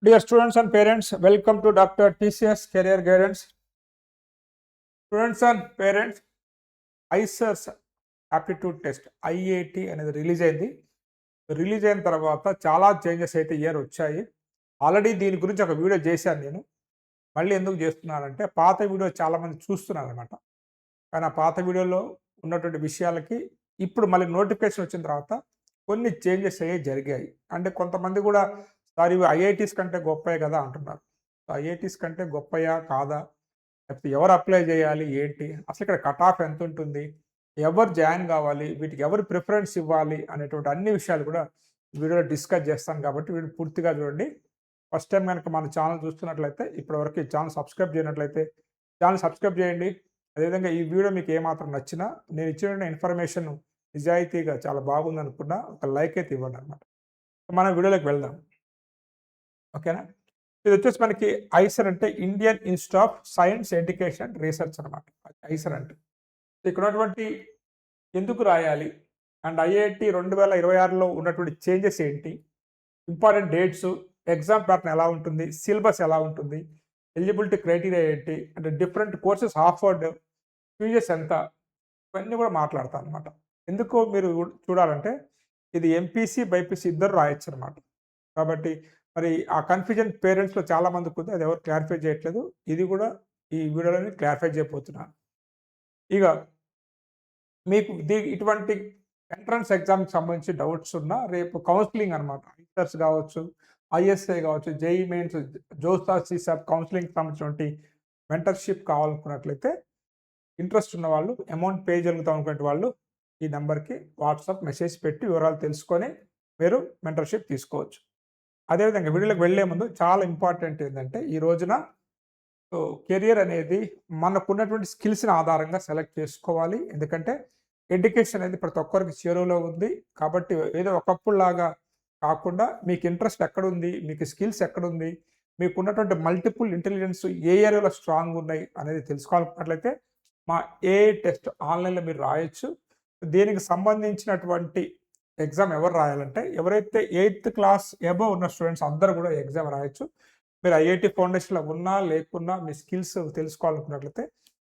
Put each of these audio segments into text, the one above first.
Dear students and parents, welcome to Dr. TCS Career Guidance. Students and parents, ICERS aptitude test IAT అనేది release అయింది. Release అయిన తర్వాత చాలా changes అయితే year వచ్చాయి. ఆల్రెడీ దీని గురించి ఒక వీడియో చేశాను నేను. మళ్ళీ ఎందుకు చేస్తున్నానంటే పాత వీడియో చాలామంది చూస్తున్నారనమాట. కానీ ఆ పాత వీడియోలో ఉన్నటువంటి విషయాలకి ఇప్పుడు మళ్ళీ నోటిఫికేషన్ వచ్చిన తర్వాత కొన్ని చేంజెస్ అయ్యి జరిగాయి. అంటే కొంతమంది కూడా సార్ ఇవి ఐఐటీస్ కంటే గొప్పయే కదా అంటున్నారు. ఐఐటీస్ కంటే గొప్పయా కాదా? లేకపోతే ఎవరు అప్లై చేయాలి ఏంటి? అసలు ఇక్కడ కట్ ఆఫ్ ఎంత ఉంటుంది? ఎవరు జాయిన్ కావాలి? వీటికి ఎవరు ప్రిఫరెన్స్ ఇవ్వాలి? అనేటువంటి అన్ని విషయాలు కూడా ఈ వీడియోలో డిస్కస్ చేస్తాను కాబట్టి వీడియో పూర్తిగా చూడండి. ఫస్ట్ టైం కనుక మన ఛానల్ చూస్తున్నట్లయితే ఇప్పటివరకు ఈ ఛానల్ సబ్స్క్రైబ్ చేయనట్లయితే ఛానల్ సబ్స్క్రైబ్ చేయండి. అదేవిధంగా ఈ వీడియో మీకు ఏమాత్రం నచ్చినా నేను ఇచ్చిన ఇన్ఫర్మేషన్ నిజాయితీగా చాలా బాగుంది అనుకున్నా ఒక లైక్ అయితే ఇవ్వండి అనమాట. మనం వీడియోలోకి వెళ్దాం. ఓకేనా? ఇది వచ్చేసి మనకి ఐసర్ అంటే Indian institute of science education research అనమాట. ఐసర్ అంటే ఇక్కడ ఉన్నటువంటి ఎందుకు రాయాలి అండ్ ఐఐటి 2026లో ఉన్నటువంటి చేంజెస్ ఏంటి, ఇంపార్టెంట్ డేట్స్, ఎగ్జామ్ ప్యాటర్న్ ఎలా ఉంటుంది, సిలబస్ ఎలా ఉంటుంది, ఎలిజిబిలిటీ క్రైటీరియా ఏంటి, అంటే డిఫరెంట్ కోర్సెస్ ఆఫర్డ్, ఫీజెస్ ఎంత, ఇవన్నీ కూడా మాట్లాడతాను అనమాట. ఎందుకు మీరు చూడాలంటే ఇది ఎంపీసీ బైపీసీ ఇద్దరు రాయొచ్చు అనమాట. కాబట్టి మరి ఆ కన్ఫ్యూజన్ పేరెంట్స్లో చాలా మందికి ఉంది, అది ఎవరు క్లారిఫై చేయట్లేదు. ఇది కూడా ఈ వీడియోలోని క్లారిఫై చేయబోతున్నాను. ఇక మీకు ఇటువంటి ఎంట్రన్స్ ఎగ్జామ్కి సంబంధించి డౌట్స్ ఉన్నా రేపు కౌన్సిలింగ్ అనమాట, ఐసర్స్ కావచ్చు, ఐఎస్ఐ కావచ్చు, జేఈ మెయిన్స్, జోసా సిసాప్ కౌన్సిలింగ్కి సంబంధించినటువంటి మెంటర్షిప్ కావాలనుకున్నట్లయితే ఇంట్రెస్ట్ ఉన్న వాళ్ళు, అమౌంట్ పే జరుగుతాం అనుకునే వాళ్ళు ఈ నెంబర్కి వాట్సాప్ మెసేజ్ పెట్టి వివరాలు తెలుసుకొని మీరు మెంటర్షిప్ తీసుకోవచ్చు. అదేవిధంగా వీడియోలోకి వెళ్లే ముందు చాలా ఇంపార్టెంట్ ఏంటంటే ఈ రోజున కెరియర్ అనేది మనకున్నటువంటి స్కిల్స్ని ఆధారంగా సెలెక్ట్ చేసుకోవాలి. ఎందుకంటే ఎడ్యుకేషన్ అనేది ప్రతి ఒక్కరికి చేరువలో ఉంది. కాబట్టి ఏదో ఒకప్పుడులాగా కాకుండా మీకు ఇంట్రెస్ట్ ఎక్కడుంది, మీకు స్కిల్స్ ఎక్కడుంది, మీకు ఉన్నటువంటి మల్టిపుల్ ఇంటెలిజెన్స్ ఏ ఏరియాలో స్ట్రాంగ్ ఉన్నాయి అనేది తెలుసుకోవాలనుకున్నట్లయితే మా ఏఐ టెస్ట్ ఆన్లైన్లో మీరు రాయొచ్చు. దీనికి సంబంధించినటువంటి ఎగ్జామ్ ఎవరు రాయాలంటే ఎవరైతే 8th క్లాస్ అబోవ్ ఉన్న స్టూడెంట్స్ అందరూ కూడా ఎగ్జామ్ రాయొచ్చు. మీరు ఐఐటి ఫౌండేషన్లో ఉన్నా లేకున్నా మీ స్కిల్స్ తెలుసుకోవాలనుకున్నట్లయితే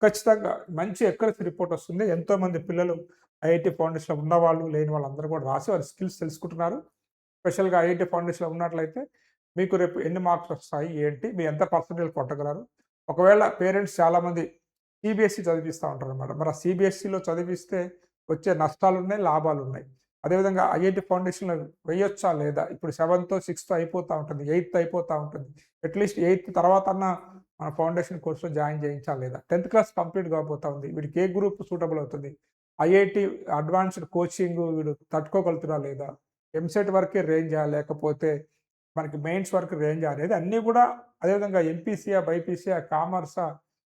ఖచ్చితంగా మంచి ఎక్కడికి రిపోర్ట్ వస్తుంది. ఎంతోమంది పిల్లలు ఐఐటి ఫౌండేషన్లో ఉన్నవాళ్ళు లేని వాళ్ళు అందరూ కూడా రాసి వారి స్కిల్స్ తెలుసుకుంటున్నారు. స్పెషల్గా ఐఐటి ఫౌండేషన్లో ఉన్నట్లయితే మీకు రేపు ఎన్ని మార్క్స్ వస్తాయి ఏంటి, మీరు ఎంత పర్సెంటేజ్ కొట్టగలరు. ఒకవేళ పేరెంట్స్ చాలామంది సిబిఎస్ఈ చదివిస్తూ ఉంటారు అనమాట. మరి ఆ సిబిఎస్ఈలో చదివిస్తే వచ్చే నష్టాలు ఉన్నాయి, లాభాలు ఉన్నాయి. అదేవిధంగా ఐఐటి ఫౌండేషన్లో వేయొచ్చా లేదా, ఇప్పుడు 7th 6th అయిపోతూ ఉంటుంది, 8th అయిపోతూ ఉంటుంది, అట్లీస్ట్ 8th తర్వాత అన్న మన ఫౌండేషన్ కోర్సులో జాయిన్ చేయించా లేదా, 10th క్లాస్ కంప్లీట్ కాబోతా ఉంది, వీడికి ఏ గ్రూప్ సూటబుల్ అవుతుంది, ఐఐటి అడ్వాన్స్డ్ కోచింగ్ వీడు తట్టుకోగలుగుతున్నా లేదా, ఎంసెట్ వరకే రేంజా లేకపోతే మనకి మెయిన్స్ వరకు రేంజా అనేది అన్నీ కూడా, అదేవిధంగా ఎంపీసీయా బైపీసీయా కామర్సా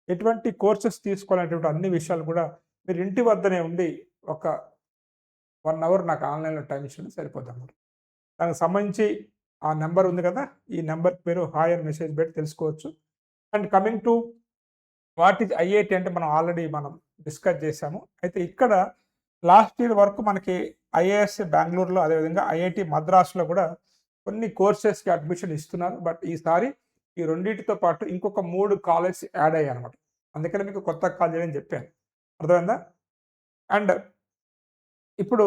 ఎటువంటి కోర్సెస్ తీసుకోవాలనేటువంటి అన్ని విషయాలు కూడా మీరు ఇంటి వద్దనే ఉండి ఒక 1 అవర్ నాకు ఆన్లైన్లో టైం ఇచ్చిన సరిపోతుంది. దానికి సంబంధించి ఆ నెంబర్ ఉంది కదా, ఈ నెంబర్కి మీరు హాయ్ అని మెసేజ్ పెట్టి తెలుసుకోవచ్చు. And coming to what is IIT అంటే మనం డిస్కస్ చేశాము. అయితే ఇక్కడ లాస్ట్ ఇయర్ వరకు మనకి ఐఏఎస్ బెంగళూరులో, అదేవిధంగా ఐఐటి మద్రాసులో కూడా కొన్ని కోర్సెస్కి అడ్మిషన్ ఇస్తున్నారు. బట్ ఈసారి ఈ రెండింటితో పాటు ఇంకొక 3 కాలేజ్ యాడ్ అయ్యాయి అనమాట. అందుకని మీకు కొత్త కాలేజ్ అని చెప్పాను, అర్థమైందా? అండ్ ఇప్పుడు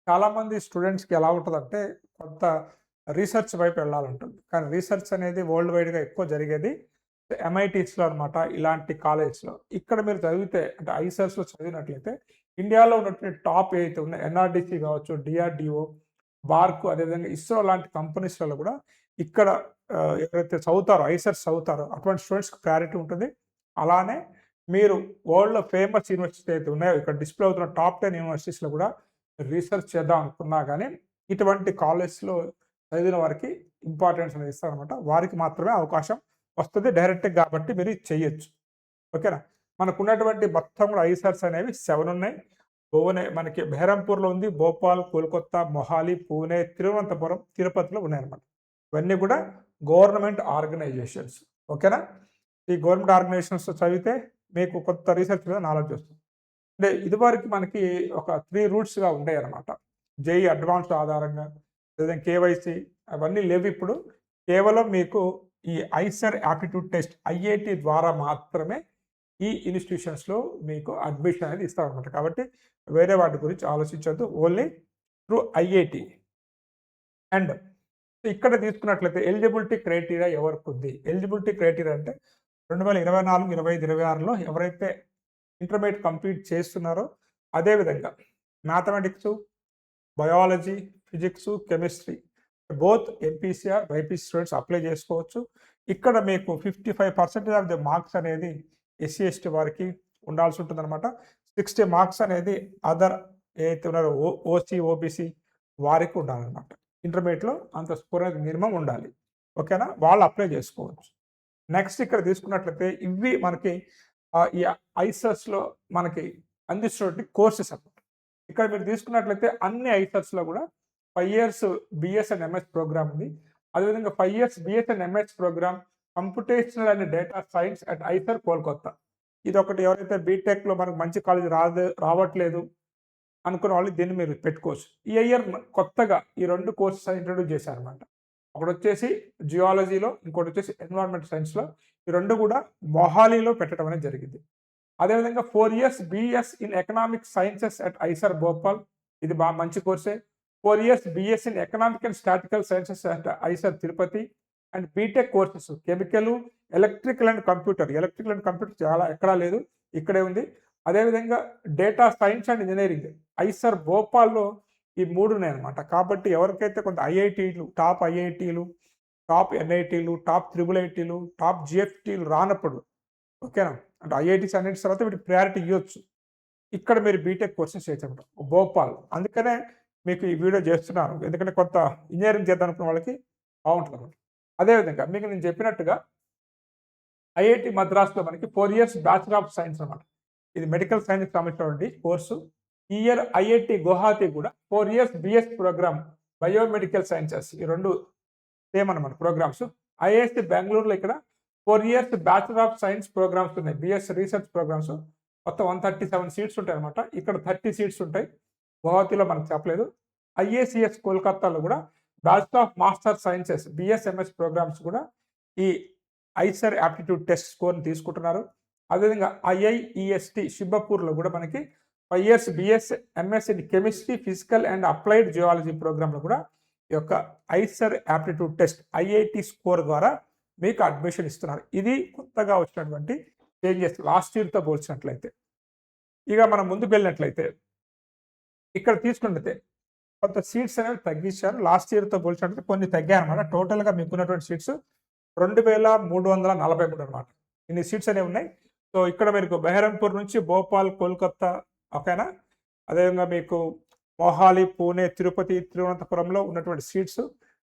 చాలామంది స్టూడెంట్స్కి ఎలా ఉంటుందంటే కొంత రీసెర్చ్ వైపు వెళ్ళాలంటుంది. కానీ రీసెర్చ్ అనేది వరల్డ్ వైడ్గా ఎక్కువ జరిగేది ఎంఐటీస్లో అనమాట, ఇలాంటి కాలేజ్లో. ఇక్కడ మీరు చదివితే అంటే ఐసర్స్లో చదివినట్లయితే ఇండియాలో ఉన్నటువంటి టాప్ ఏదైతే ఉన్నాయో ఎన్ఆర్డిసి కావచ్చు, డిఆర్డిఓ, బార్క్, అదేవిధంగా ఇస్రో లాంటి కంపెనీస్లలో కూడా ఇక్కడ ఎవరైతే చదువుతారో ఐసర్స్ చదువుతారో అటువంటి స్టూడెంట్స్కి ప్రయారిటీ ఉంటుంది. అలానే మీరు వరల్డ్లో ఫేమస్ యూనివర్సిటీ అయితే ఉన్నాయో ఇక్కడ డిస్ప్లే అవుతున్న టాప్ 10 యూనివర్సిటీస్లో కూడా రీసెర్చ్ చేద్దాం అనుకున్నా కానీ ఇటువంటి కాలేజ్లో చదివిన వారికి ఇంపార్టెన్స్ అనేది ఇస్తారనమాట. వారికి మాత్రమే అవకాశం వస్తుంది డైరెక్ట్గా, కాబట్టి మీరు చెయ్యొచ్చు. ఓకేనా? మనకు ఉన్నటువంటి మొత్తం కూడా ఐసర్స్ అనేవి 7 ఉన్నాయి. మనకి బెహరంపూర్లో ఉంది, భోపాల్, కోల్కతా, మొహాలి, పూణే, తిరువనంతపురం, తిరుపతిలో ఉన్నాయన్నమాట. ఇవన్నీ కూడా గవర్నమెంట్ ఆర్గనైజేషన్స్. ఓకేనా? ఈ గవర్నమెంట్ ఆర్గనైజేషన్స్ చదివితే మీకు కొత్త రీసెర్చ్ మీద నాలెడ్జ్ వస్తుంది. అంటే ఇదివరకు మనకి ఒక 3 రూట్స్గా ఉండేవి అనమాట. జేఈ అడ్వాన్స్డ్ ఆధారంగా, లేదా కేవైసీ అవన్నీ లేవు ఇప్పుడు. కేవలం మీకు ఈ ఐసర్ యాప్టిట్యూడ్ టెస్ట్ ఐఐటి ద్వారా మాత్రమే ఈ ఇన్స్టిట్యూషన్స్లో మీకు అడ్మిషన్ అనేది ఇస్తారనమాట. కాబట్టి వేరే వాటి గురించి ఆలోచించొద్దు, ఓన్లీ త్రూ ఐఐటి. అండ్ ఇక్కడ తీసుకున్నట్లయితే ఎలిజిబిలిటీ క్రైటీరియా ఎవరికి ఉంది? ఎలిజిబిలిటీ క్రైటీరియా అంటే 2024, 25, 26లో ఎవరైతే ఇంటర్మీడియట్ కంప్లీట్ చేస్తున్నారో, అదేవిధంగా mathematics, biology, physics, chemistry both MPC or, BiPC students apply చేసుకోవచ్చు. ఇక్కడ మీకు 55% ఆఫ్ ది మార్క్స్ అనేది ఎస్సీ ఎస్టీ వారికి ఉండాల్సి ఉంటుందన్నమాట. 60 మార్క్స్ అనేది అదర్ ఏదైతే ఉన్నారో ఓసీ ఓబీసీ వారికి ఉండాలన్నమాట. ఇంటర్మీడియట్లో అంత స్కోర్ అనేది మినిమం ఉండాలి. ఓకేనా, వాళ్ళు అప్లై చేసుకోవచ్చు. నెక్స్ట్ ఇక్కడ తీసుకున్నట్లయితే ఇవి మనకి ఈ ఐసర్స్లో మనకి అందిస్తున్నటువంటి కోర్సెస్ అన్నమాట. ఇక్కడ మీరు తీసుకున్నట్లయితే అన్ని ఐసర్స్లో కూడా 5 years BS and MS program ఉంది. అదేవిధంగా 5 years BS and MS program computational and data science at IISER Kolkata. ఇది ఒకటి, ఎవరైతే బీటెక్లో మనకు మంచి కాలేజ్ రావట్లేదు అనుకున్న వాళ్ళు దీన్ని మీరు పెట్టుకోవచ్చు. ఈ ఇయర్ కొత్తగా ఈ 2 కోర్సెస్ ఇంట్రొడ్యూస్ చేశారనమాట. ఒకటి వచ్చేసి జియాలజీలో, ఇంకోటి వచ్చేసి ఎన్విరాన్మెంట్ సైన్స్లో. ఈ 2 కూడా మొహాలీలో పెట్టడం అనేది జరిగింది. అదేవిధంగా 4 years BS in economic sciences at IISER Bhopal, ఇది బాగా మంచి కోర్సే. 4 years BS in economic and statical sciences at IISER Tirupati. And BTech courses chemical, electrical and computer చాలా ఎక్కడా లేదు, ఇక్కడే ఉంది. అదేవిధంగా data science and engineering IISER భోపాల్లో ఈ 3 ఉన్నాయన్నమాట. కాబట్టి ఎవరికైతే కొంత ఐఐటీలు, టాప్ ఐఐటీలు, టాప్ ఎన్ఐటీలు, టాప్ ట్రిపుల్ ఐటీలు, టాప్ జిఎఫ్టీలు రానప్పుడు, ఓకేనా, అంటే ఐఐటీస్ అన్నిటి తర్వాత వీటికి ప్రయారిటీ ఇవ్వచ్చు. ఇక్కడ మీరు బీటెక్ కోర్సెస్ చేసారు భోపాల్. అందుకనే మీకు ఈ వీడియో చేస్తున్నాను, ఎందుకంటే కొంత ఇంజనీరింగ్ చేద్దాం అనుకున్న వాళ్ళకి బాగుంటుంది అన్నమాట. అదేవిధంగా మీకు నేను చెప్పినట్టుగా ఐఐటి మద్రాస్లో మనకి 4 years బ్యాచిలర్ ఆఫ్ సైన్స్ అనమాట. ఇది మెడికల్ సైన్స్ సంబంధించినటువంటి కోర్సు. ఈ ఇయర్ ఐఐటి గువాహతి కూడా 4 years BS program biomedical sciences, ఈ 2 సేమ్ అనమాట ప్రోగ్రామ్స్. ఐఐఎస్సి బెంగళూరులో ఇక్కడ 4 years bachelor of science programs ఉన్నాయి, బిఎస్ రీసెర్చ్ ప్రోగ్రామ్స్. మొత్తం 137 సీట్స్ ఉంటాయి అనమాట. ఇక్కడ 30 సీట్స్ ఉంటాయి. గువాహతిలో మనకు చెప్పలేదు. ఐఏసిఎస్ కోల్కతాలో కూడా bachelor of master sciences BSMS programs కూడా ఈ ఐసర్ యాప్టిట్యూడ్ టెస్ట్ స్కోర్ని తీసుకుంటున్నారు. అదేవిధంగా ఐఐఈఎస్టి షిబ్బపూర్లో కూడా మనకి 5 years BS MS in chemistry, physical and applied geology ప్రోగ్రాంలో కూడా ఈ యొక్క IISER aptitude test IIT score ద్వారా మీకు అడ్మిషన్ ఇస్తున్నారు. ఇది కొత్తగా వచ్చినటువంటి చేంజెస్ లాస్ట్ ఇయర్తో పోల్చినట్లయితే. ఇక మనం ముందుకు వెళ్ళినట్లయితే ఇక్కడ తీసుకున్నట్లయితే కొంత సీట్స్ అనేవి తగ్గించారు. లాస్ట్ ఇయర్తో పోల్చినట్లయితే కొన్ని తగ్గాయి అనమాట. టోటల్గా మీకున్నటువంటి సీట్స్ 2343 అనమాట. ఇన్ని సీట్స్ అనేవి ఉన్నాయి. సో ఇక్కడ మీకు బెహరంపూర్ నుంచి భోపాల్, కోల్కత్తా, ఓకేనా, అదేవిధంగా మీకు మొహాలి, పూణే, తిరుపతి, తిరువనంతపురంలో ఉన్నటువంటి సీట్స్,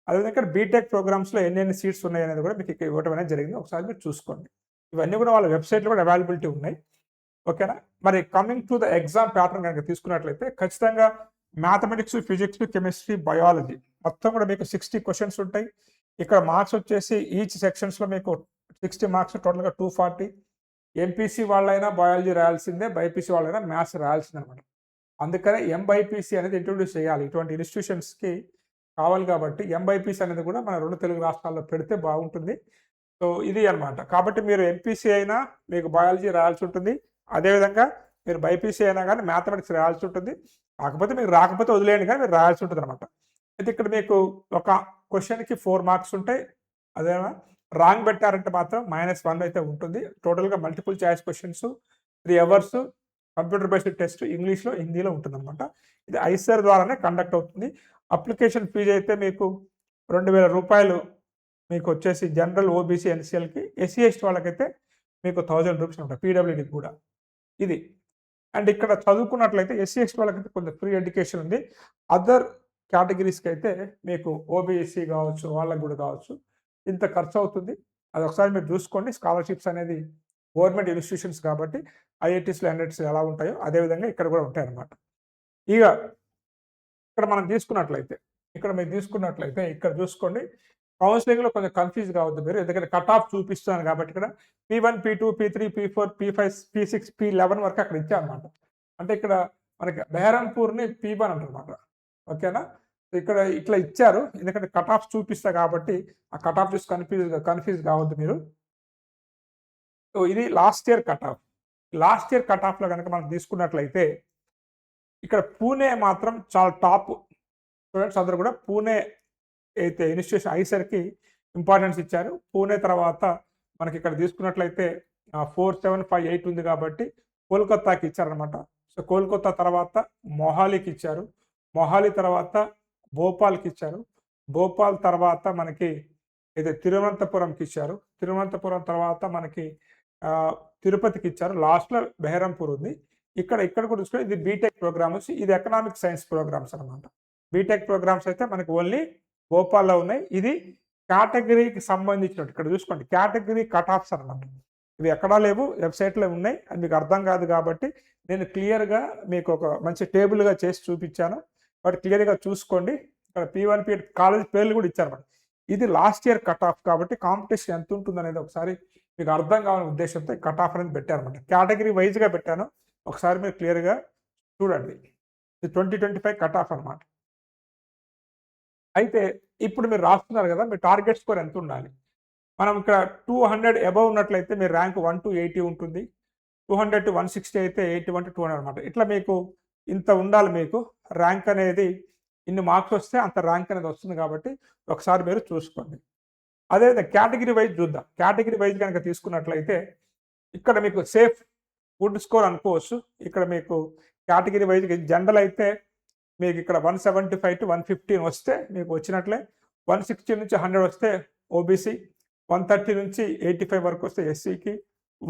అదేవిధంగా బీటెక్ ప్రోగ్రామ్స్లో ఎన్ని సీట్స్ ఉన్నాయి అనేది కూడా మీకు ఇక్కడ ఇవ్వడం అనేది జరిగింది. ఒకసారి మీరు చూసుకోండి. ఇవన్నీ కూడా వాళ్ళ వెబ్సైట్లో కూడా అవైలబిలిటీ ఉన్నాయి. ఓకేనా. మరి coming to the exam pattern కనుక తీసుకున్నట్లయితే ఖచ్చితంగా మ్యాథమెటిక్స్, ఫిజిక్స్, కెమిస్ట్రీ, బయాలజీ మొత్తం కూడా మీకు 60 క్వశ్చన్స్ ఉంటాయి. ఇక్కడ మార్క్స్ వచ్చేసి ఈచ్ సెక్షన్స్లో మీకు 60 మార్క్స్, టోటల్గా 240. ఎంపీసీ వాళ్ళైనా బయాలజీ రాయాల్సిందే, బైపీసీ వాళ్ళైనా మ్యాథ్స్ రాయాల్సిందే అనమాట. అందుకనే ఎంబైపీసీ అనేది ఇంట్రొడ్యూస్ చేయాలి, ఇటువంటి ఇన్స్టిట్యూషన్స్కి కావాలి. కాబట్టి ఎంబైపీసీ అనేది కూడా మన 2 తెలుగు రాష్ట్రాల్లో పెడితే బాగుంటుంది. సో ఇది అనమాట. కాబట్టి మీరు ఎంపీసీ అయినా మీకు బయాలజీ రాయాల్సి ఉంటుంది, అదేవిధంగా మీరు బైపీసీ అయినా కానీ మ్యాథమెటిక్స్ రాయాల్సి ఉంటుంది. కాకపోతే మీకు రాకపోతే వదిలేయండి, కానీ మీరు రాయాల్సి ఉంటుంది అనమాట. అయితే ఇక్కడ మీకు ఒక క్వశ్చన్కి 4 మార్క్స్ ఉంటాయి. అదేనా రాంగ్ పెట్టారంటే మాత్రం -1 అయితే ఉంటుంది. టోటల్గా multiple choice questions, 3 hours computer based test ఇంగ్లీష్లో, హిందీలో ఉంటుందన్నమాట. ఇది ఐసర్ ద్వారానే కండక్ట్ అవుతుంది. అప్లికేషన్ ఫీజు అయితే మీకు 2000 రూపాయలు మీకు వచ్చేసి జనరల్, ఓబీసీ, ఎన్సీఎల్కి. ఎస్సీ ఎస్టీ వాళ్ళకైతే మీకు 1000 రూపీస్ ఉంటాయి, పీడబ్ల్యూడీకి కూడా. ఇది అండ్ ఇక్కడ చదువుకున్నట్లయితే ఎస్సీ ఎస్టీ వాళ్ళకైతే కొంత ఫ్రీ ఎడ్యుకేషన్ ఉంది. అదర్ కేటగిరీస్కి అయితే మీకు ఓబీసీ కావచ్చు, వాళ్ళకి కూడా కావచ్చు, ఇంత ఖర్చు అవుతుంది. అది ఒకసారి మీరు చూసుకోండి. స్కాలర్షిప్స్ అనేది గవర్నమెంట్ ఇన్స్టిట్యూషన్స్ కాబట్టి ఐఐటీస్లో ఎన్ఐటీస్ ఎలా ఉంటాయో అదేవిధంగా ఇక్కడ కూడా ఉంటాయి అన్నమాట. ఇక ఇక్కడ మనం తీసుకున్నట్లయితే ఇక్కడ చూసుకోండి. కౌన్సిలింగ్లో కొంచెం కన్ఫ్యూజ్ కావద్దు మీరు, ఎందుకంటే కట్ ఆఫ్ చూపిస్తున్నాను కాబట్టి ఇక్కడ P1, P2, P3, P4, P5, P6, P11 వరకు అక్కడ ఇచ్చామన్నమాట. అంటే ఇక్కడ మనకి బెహరంపూర్ని P1 అంటారన్నమాట. ఓకేనా. ఇక్కడ ఇట్లా ఇచ్చారు, ఎందుకంటే కట్ ఆఫ్ చూపిస్తా కాబట్టి ఆ కట్ ఆఫ్ చూసి కన్ఫ్యూజ్ కావద్దు మీరు. సో ఇది last year cut off. Last year cut ఆఫ్లో కనుక మనం తీసుకున్నట్లయితే ఇక్కడ పూణే మాత్రం చాలా టాప్. స్టూడెంట్స్ అందరూ కూడా పూణే అయితే ఇన్స్టిట్యూషన్ ఐసర్కి ఇంపార్టెన్స్ ఇచ్చారు. పూణే తర్వాత మనకి ఇక్కడ తీసుకున్నట్లయితే 4758 ఉంది కాబట్టి కోల్కతాకి ఇచ్చారనమాట. సో కోల్కతా తర్వాత మొహాలీకి ఇచ్చారు. మొహాలీ తర్వాత భోపాల్కి ఇచ్చారు. భోపాల్ తర్వాత మనకి అయితే తిరువనంతపురంకి ఇచ్చారు. తిరువనంతపురం తర్వాత మనకి తిరుపతికి ఇచ్చారు. లాస్ట్లో బెహరంపూర్ ఉంది. ఇక్కడ కూడా చూసుకుంటే ఇది బీటెక్ ప్రోగ్రామ్స్, ఇది ఎకనామిక్ సైన్స్ ప్రోగ్రామ్స్ అనమాట. బీటెక్ ప్రోగ్రామ్స్ అయితే మనకి ఓన్లీ భోపాల్లో ఉన్నాయి. ఇది కేటగిరీకి సంబంధించినట్టు ఇక్కడ చూసుకోండి, కేటగిరీ కట్ ఆఫ్స్ అనమాట. ఇవి ఎక్కడా లేవు, వెబ్సైట్లో ఉన్నాయి. అది మీకు అర్థం కాదు కాబట్టి నేను క్లియర్గా మీకు ఒక మంచి టేబుల్గా చేసి చూపించాను. బట్ క్లియర్గా చూసుకోండి. ఇక్కడ P1 P2 కాలేజ్ పేర్లు కూడా ఇచ్చారన్నమాట. ఇది లాస్ట్ ఇయర్ కట్ ఆఫ్ కాబట్టి కాంపిటీషన్ ఎంత ఉంటుంది అనేది ఒకసారి మీకు అర్థం కావాలనే ఉద్దేశంతో కట్ ఆఫ్ అనేది పెట్టారన్నమాట. కేటగిరీ వైజ్గా పెట్టాను, ఒకసారి మీరు క్లియర్గా చూడండి. ఇది 2025 కట్ ఆఫ్ అనమాట. అయితే ఇప్పుడు మీరు రాస్తున్నారు కదా, మీ టార్గెట్ స్కోర్ ఎంత ఉండాలి? మనం ఇక్కడ 200 అబవ్ ఉన్నట్లయితే మీ ర్యాంక్ 1 to 80 ఉంటుంది. 200 to 160 అయితే 81 to 200 అనమాట. ఇట్లా మీకు ఇంత ఉండాలి. మీకు ర్యాంక్ అనేది ఇన్ని మార్క్స్ వస్తే అంత ర్యాంక్ అనేది వస్తుంది కాబట్టి ఒకసారి మీరు చూసుకోండి. అదేవిధంగా కేటగిరీ వైజ్ చూద్దాం. కేటగిరీ వైజ్ కనుక తీసుకున్నట్లయితే ఇక్కడ మీకు సేఫ్ గుడ్ స్కోర్ అనుకోవచ్చు. ఇక్కడ మీకు కేటగిరీ వైజ్ జనరల్ అయితే మీకు ఇక్కడ 175 to 115 వస్తే మీకు వచ్చినట్లే. 160 నుంచి 100 వస్తే ఓబీసీ, 130 నుంచి 85 వరకు వస్తే ఎస్సీకి,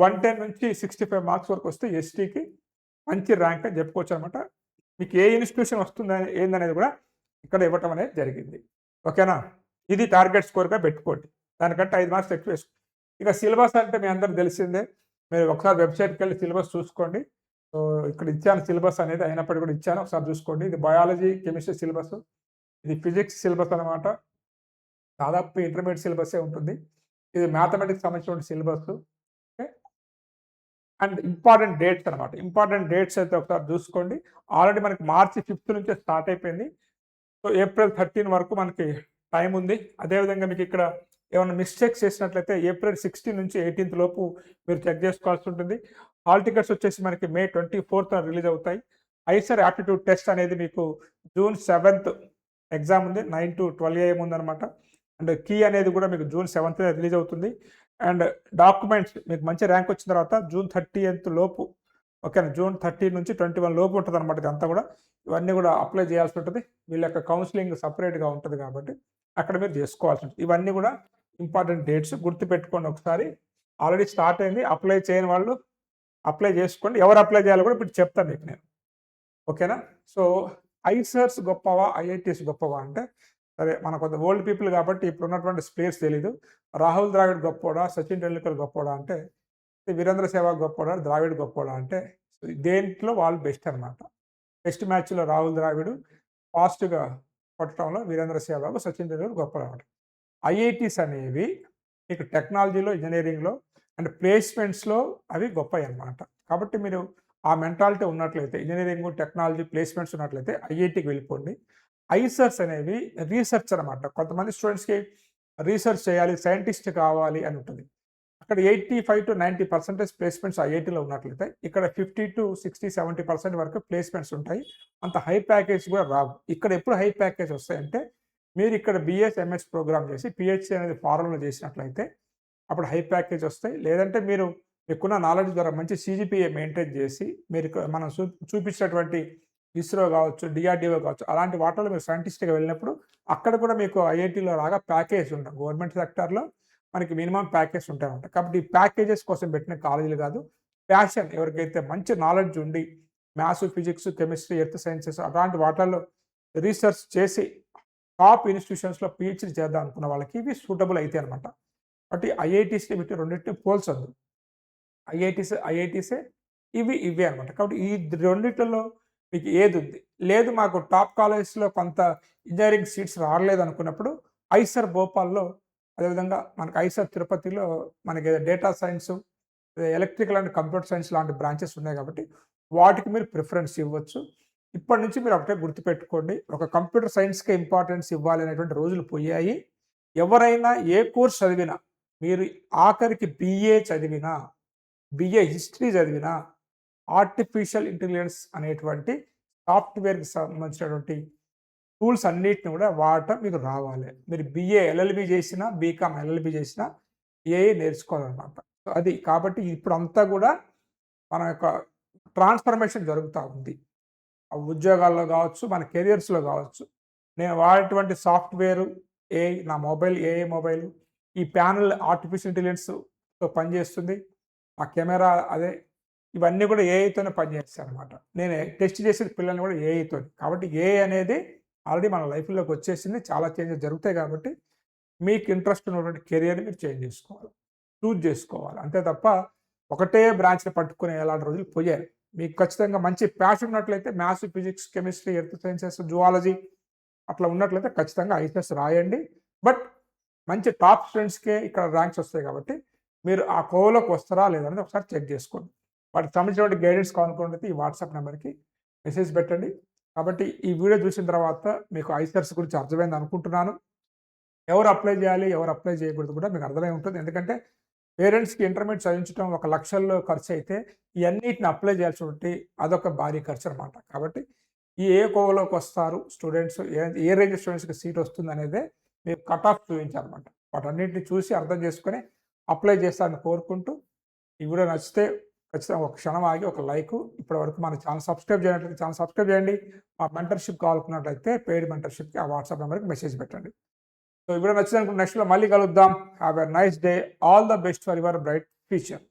110 నుంచి 65 మార్క్స్ వరకు వస్తే ఎస్టీకి మంచి ర్యాంక్ అని చెప్పుకోవచ్చు అనమాట. మీకు ఏ ఇన్స్టిట్యూషన్ వస్తుంది ఏందనేది కూడా ఇక్కడ ఇవ్వటం అనేది జరిగింది. ఓకేనా? ఇది టార్గెట్ స్కోర్గా పెట్టుకోండి. దానికంటే 5 మార్క్స్ ఎక్కువ వేసుకోండి. ఇక సిలబస్ అంటే మీ అందరికి తెలిసిందే. మీరు ఒకసారి వెబ్సైట్కి వెళ్ళి సిలబస్ చూసుకోండి. సో ఇక్కడ ఇచ్చాను సిలబస్ అనేది, అయినప్పటికీ కూడా ఇచ్చాను, ఒకసారి చూసుకోండి. ఇది బయాలజీ కెమిస్ట్రీ సిలబస్, ఇది ఫిజిక్స్ సిలబస్ అనమాట. దాదాపు ఇంటర్మీడియట్ సిలబసే ఉంటుంది. ఇది మ్యాథమెటిక్స్ సంబంధించిన syllabus. Okay, and important dates అనమాట. ఇంపార్టెంట్ డేట్స్ అయితే ఒకసారి చూసుకోండి. ఆల్రెడీ మనకి March 5 నుంచే స్టార్ట్ అయిపోయింది. సో April 13 వరకు మనకి టైం ఉంది. అదేవిధంగా మీకు ఇక్కడ ఏమైనా మిస్టేక్స్ చేసినట్లయితే April 16 నుంచి 18 లోపు మీరు చెక్ చేసుకోవాల్సి ఉంటుంది. హాల్ టికెట్స్ వచ్చేసి మనకి May 24th రిలీజ్ అవుతాయి. ఐసర్ యాప్టిట్యూడ్ టెస్ట్ అనేది మీకు June 7th ఎగ్జామ్ ఉంది. 9 to 12 AM ఉందన్నమాట. అండ్ కీ అనేది కూడా మీకు June 7th రిలీజ్ అవుతుంది. అండ్ డాక్యుమెంట్స్ మీకు మంచి ర్యాంక్ వచ్చిన తర్వాత June 30th లోపు, ఓకేనా, June 30 నుంచి 21 లోపు ఉంటుంది అనమాట. ఇదంతా కూడా ఇవన్నీ కూడా అప్లై చేయాల్సి ఉంటుంది. వీళ్ళ యొక్క కౌన్సిలింగ్ సపరేట్గా ఉంటుంది కాబట్టి అక్కడ మీరు చేసుకోవాల్సి ఉంటుంది. ఇవన్నీ కూడా ఇంపార్టెంట్ డేట్స్ గుర్తుపెట్టుకోండి. ఒకసారి ఆల్రెడీ స్టార్ట్ అయింది. అప్లై చేయని వాళ్ళు అప్లై చేసుకోండి. ఎవరు అప్లై చేయాలో కూడా ఇప్పుడు చెప్తాను మీకు నేను. ఓకేనా? సో ఐసర్స్ గొప్పవా, ఐఐటీస్ గొప్పవా అంటే, సరే మన కొంత ఓల్డ్ పీపుల్ కాబట్టి ఇప్పుడు ఉన్నటువంటి ప్లేయర్స్ తెలీదు. రాహుల్ ద్రావిడ్ గొప్పోడా, సచిన్ టెండూల్కర్ గొప్పోడా అంటే, వీరేంద్ర సెహ్వాగ్ గొప్పోడా, ద్రావిడ్ గొప్పోడా అంటే దేంట్లో వాళ్ళు బెస్ట్ అనమాట. టెస్ట్ మ్యాచ్లో రాహుల్ ద్రావిడ్ ఫాస్ట్గా కొట్టడంలో వీరేంద్ర సెహ్వాగ్, సచిన్ టెండూల్కర్ గొప్ప అనమాట. ఐఐటీస్ అనేవి మీకు టెక్నాలజీలో, ఇంజనీరింగ్లో అండ్ ప్లేస్మెంట్స్లో అవి గొప్పవి అనమాట. కాబట్టి మీరు ఆ మెంటాలిటీ ఉన్నట్లయితే, ఇంజనీరింగ్, టెక్నాలజీ, ప్లేస్మెంట్స్ ఉన్నట్లయితే ఐఐటీకి వెళ్ళిపోండి. ఐసర్స్ అనేవి రీసెర్చ్ అనమాట. కొంతమంది స్టూడెంట్స్కి రీసెర్చ్ చేయాలి, సైంటిస్ట్ కావాలి అని ఉంటుంది. అక్కడ 85 to 90% ప్లేస్మెంట్స్ ఐఐటీలో ఉన్నట్లయితే ఇక్కడ 50 to 60, 70% వరకు ప్లేస్మెంట్స్ ఉంటాయి. అంత హై ప్యాకేజ్ కూడా రావు. ఇక్కడ ఎప్పుడు హై ప్యాకేజ్ వస్తాయంటే మీరు ఇక్కడ BS, MS ప్రోగ్రామ్ చేసి PhD అనేది ఫారెన్లో చేసినట్లయితే అప్పుడు హై ప్యాకేజ్ వస్తాయి. లేదంటే మీరు మీకున్న నాలెడ్జ్ ద్వారా మంచి CGPA మెయింటైన్ చేసి మీరు మనం చూపించినటువంటి ఇస్రో కావచ్చు, DRDO కావచ్చు, అలాంటి వాటిలో మీరు సైంటిస్ట్గా వెళ్ళినప్పుడు అక్కడ కూడా మీకు ఐఐటీలో లాగా ప్యాకేజ్ ఉంటుంది. గవర్నమెంట్ సెక్టార్లో మనకి మినిమం ప్యాకేజ్ ఉంటాయన్నమాట. కాబట్టి ఈ ప్యాకేజెస్ కోసం పెట్టిన కాలేజీలు కాదు. ప్యాషన్ ఎవరికైతే మంచి నాలెడ్జ్ ఉండి maths, physics, chemistry, earth sciences అలాంటి వాటిల్లో రీసెర్చ్ చేసి టాప్ ఇన్స్టిట్యూషన్స్లో PhD చేద్దాం అనుకున్న వాళ్ళకి ఇవి సూటబుల్ అయితే అనమాట. కాబట్టి ఐఐటీస్ని వీటి రెండింటిని పోల్చొద్దు. ఐఐటీసే ఇవే అనమాట. కాబట్టి ఈ రెండిట్లలో మీకు ఏది ఉంది, లేదు మాకు టాప్ కాలేజెస్లో కొంత ఇంజనీరింగ్ సీట్స్ రాలేదు అనుకున్నప్పుడు ఐసర్ భోపాల్లో, అదేవిధంగా మనకి ఐసర్ తిరుపతిలో మనకి data science, electrical and computer science లాంటి బ్రాంచెస్ ఉన్నాయి కాబట్టి వాటికి మీరు ప్రిఫరెన్స్ ఇవ్వచ్చు. ఇప్పటి నుంచి మీరు ఒకటే గుర్తుపెట్టుకోండి. ఒక కంప్యూటర్ సైన్స్‌కే ఇంపార్టెన్స్ ఇవ్వాలి అనేటువంటి రోజులు పోయాయి. ఎవరైనా ఏ కోర్స్ చదివినా, మీరు ఆఖరికి బీఏ చదివినా, బీఏ హిస్టరీ చదివినా, ఆర్టిఫిషియల్ ఇంటెలిజెన్స్ అనేటువంటి సాఫ్ట్‌వేర్‌కి సంబంధించినటువంటి టూల్స్ అన్నిటిని కూడా వాడటం మీకు రావాలి. మీరు బీఏ ఎల్ఎల్బీ చేసినా, బీకామ్ ఎల్ఎల్బీ చేసినా ఏఐ నేర్చుకోవాలన్నమాట. సో అది కాబట్టి ఇప్పుడంతా కూడా మన యొక్క ట్రాన్స్‌ఫర్మేషన్ జరుగుతా ఉంది. ఆ ఉద్యోగాల్లో కావచ్చు, మన కెరియర్స్‌లో కావచ్చు. నేను వాడేటువంటి సాఫ్ట్‌వేరు ఏఐ, నా మొబైల్ ఏఐ మొబైల్, ఈ ప్యానెల్ ఆర్టిఫిషియల్ ఇంటెలిజెన్స్‌తో పనిచేస్తుంది. ఆ కెమెరా అదే ఇవన్నీ కూడా ఏఐతోనే పనిచేస్తాయన్నమాట. నేను టెస్ట్ చేసిన పిల్లల్ని కూడా ఏఐతోని. కాబట్టి ఏఐ అనేది ఆల్రెడీ మన లైఫ్‌లోకి వచ్చేసింది. చాలా చేంజెస్ జరుగుతాయి కాబట్టి మీకు ఇంట్రెస్ట్ ఉన్నటువంటి కెరియర్‌ని మీరు చేంజ్ చేసుకోవాలి. చూజ్ చేసుకోవాలి. అంతే తప్ప ఒకటే బ్రాంచ్‌ని పట్టుకుని ఎలాంటి రోజులు పోయాయి. మీకు ఖచ్చితంగా మంచి ప్యాషన్ ఉన్నట్లయితే maths, physics, chemistry, earth sciences, zoology అట్లా ఉన్నట్లయితే ఖచ్చితంగా ఐసెస్ రాయండి. బట్ మంచి టాప్ స్టూడెంట్స్‌కే ఇక్కడ ర్యాంక్స్ వస్తాయి కాబట్టి మీరు ఆ కోవలోకి వస్తారా లేదా అనేది ఒకసారి చెక్ చేసుకోండి. వాటికి సంబంధించినటువంటి గైడెన్స్ కావాలనుకున్నట్లయితే ఈ వాట్సాప్ నెంబర్‌కి మెసేజ్ పెట్టండి. కాబట్టి ఈ వీడియో చూసిన తర్వాత మీకు ఐసెట్స్ గురించి అర్థమైంది అనుకుంటున్నాను. ఎవరు అప్లై చేయాలి, ఎవరు అప్లై చేయకూడదు కూడా మీకు అర్థమై ఉంటుంది. ఎందుకంటే పేరెంట్స్‌కి ఇంటర్మీడియేట్ చదివించడం ఒక లక్షల్లో ఖర్చయితే ఇయన్నిటిని అప్లై చేయాల్సినటువంటి అదొక భారీ ఖర్చనమాట. కాబట్టి ఏ కోవలోకి వస్తారు స్టూడెంట్స్, ఏ రేంజ్ స్టూడెంట్స్‌కి సీట్ వస్తుందనేదే మీరు కట్ ఆఫ్ చూపించాలన్నమాట. వాటన్నిటిని చూసి అర్థం చేసుకొని అప్లై చేస్తారని కోరుకుంటూ, ఈ వీడియో నచ్చితే ఖచ్చితంగా ఒక క్షణం ఆగి ఒక లైకు. ఇప్పటివరకు మన ఛానల్ సబ్స్క్రైబ్ చేయనట్లయితే ఛానల్ సబ్స్క్రైబ్ చేయండి. మా మెంటర్‌షిప్ కావాలనుకున్నట్లయితే పెయిడ్ మెంటర్‌షిప్‌కి ఆ వాట్సాప్ నెంబర్‌కి మెసేజ్ పెట్టండి. సో ఈ వీడియో నచ్చిందనుకుంటే నెక్స్ట్‌లో మళ్ళీ కలుద్దాం. Have a nice day. All the best for your bright future.